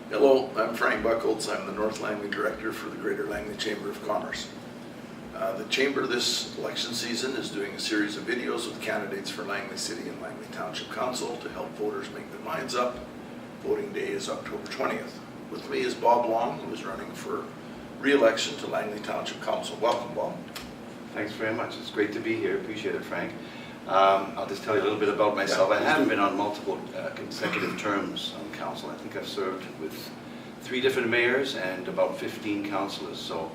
Hello, I'm Frank Buckholz. I'm the North Langley Director for the Greater Langley Chamber of Commerce. The Chamber this election season is doing a series of videos with candidates for Langley City and Langley Township Council to help voters make their minds up. Voting day is October 20th. With me is Bob Long, who is running for re-election to Langley Township Council. Welcome, Bob. Thanks very much. It's great to be here. Appreciate it, Frank. I'll just tell you a little bit about myself. I haven't been on multiple consecutive terms on council. I think I've served with 3 different mayors and about 15 councillors. So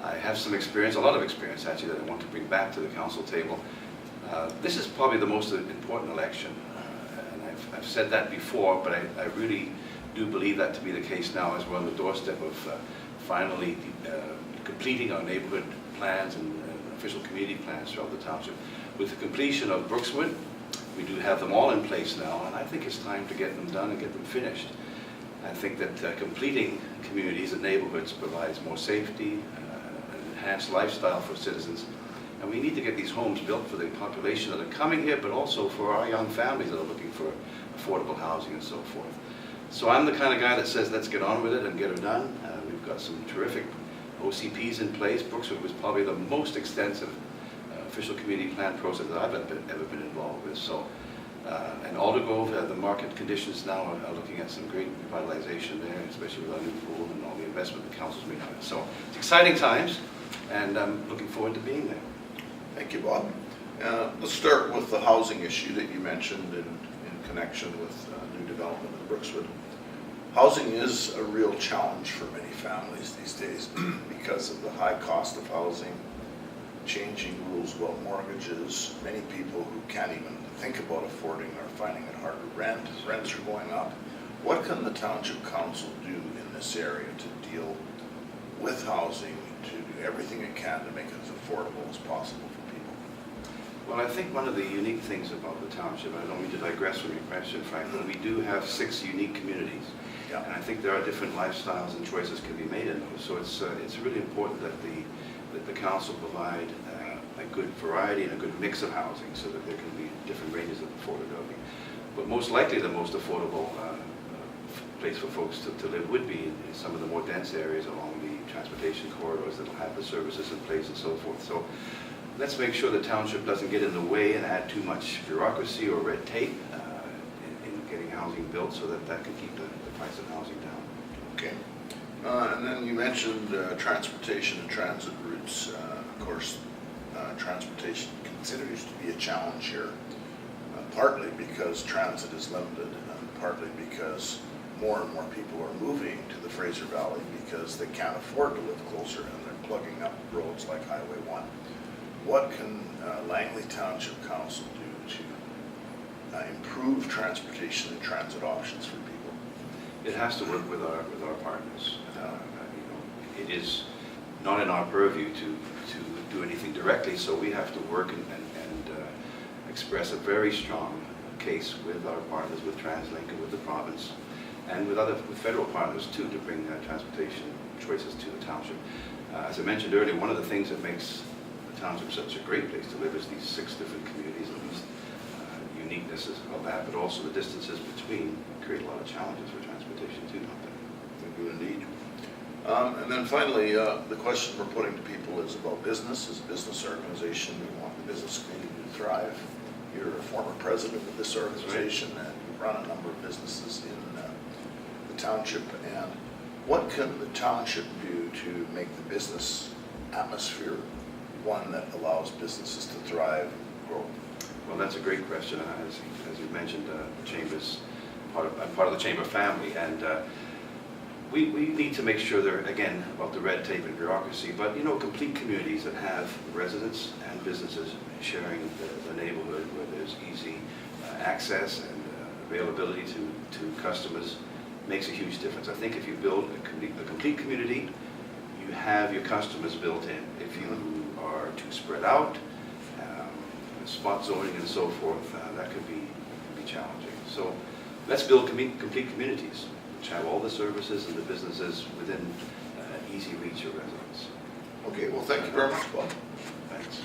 I have some experience, a lot of experience actually, that I want to bring back to the council table. This is probably the most important election, and I've said that before, but I really do believe that to be the case now, as we're on the doorstep of finally completing our neighborhood plans and official community plans throughout the township. With the completion of Brookswood, we do have them all in place now, and I think it's time to get them done and get them finished. I think that completing communities and neighborhoods provides more safety, an enhanced lifestyle for citizens, and we need to get these homes built for the population that are coming here, but also for our young families that are looking for affordable housing and so forth. So I'm the kind of guy that says let's get on with it and get it done. We've got some terrific OCPs in place. Brookswood was probably the most extensive official community plan process that I've ever been involved with. So, and Aldergrove, the market conditions now are looking at some great revitalization there, especially with our new pool and all the investment the council's made on it. So it's exciting times, and I'm looking forward to being there. Thank you, Bob. Let's start with the housing issue that you mentioned in connection with new development in Brookswood. Housing is a real challenge for many families these days because of the high cost of housing, changing rules about mortgages. Many people who can't even think about affording are finding it hard to rent. Rents are going up. What can the Township Council do in this area to deal with housing, to do everything it can to make it as affordable as possible for people? Well, I think one of the unique things about the township, I don't mean to digress from your question, Frank, but we do have 6 unique communities. Yeah. And I think there are different lifestyles and choices can be made in those. So it's really important that the council provide a good variety and a good mix of housing so that there can be different ranges of affordability. But most likely the most affordable place for folks to live would be in some of the more dense areas along the transportation corridors that will have the services in place and so forth. So let's make sure the township doesn't get in the way and add too much bureaucracy or red tape in getting housing built, so that can keep the price of housing down. Okay. And then you mentioned transportation and transit routes. Of course, transportation continues to be a challenge here, partly because transit is limited, and partly because more and more people are moving to the Fraser Valley because they can't afford to live closer, and they're plugging up roads like Highway 1. What can Langley Township Council do to improve transportation and transit options for people? It has to work with our partners. It is not in our purview to do anything directly, so we have to work and express a very strong case with our partners, with TransLink and with the province, and with federal partners too, to bring transportation choices to the township. As I mentioned earlier, one of the things that makes the township such a great place to live is these 6 different communities, and these uniquenesses of that, but also the distances between create a lot of challenges for transportation too, don't they? They do indeed. And then finally, the question we're putting to people is about business. As a business organization, we want the business community to thrive. You're a former president of this organization, and you run a number of businesses in the township. And what can the township do to make the business atmosphere one that allows businesses to thrive and grow? Well, that's a great question. As you mentioned, the Chamber's part of the Chamber family, and we need to make sure they're, again, about the red tape and bureaucracy, but complete communities that have residents and businesses sharing the neighborhood, where there's easy access and availability to customers makes a huge difference. I think if you build a complete community, you have your customers built in. If you are too spread out, spot zoning and so forth, that could be challenging. So let's build complete communities which have all the services and the businesses within easy reach of residents. Okay, well, thank you very much, Bob. Thanks.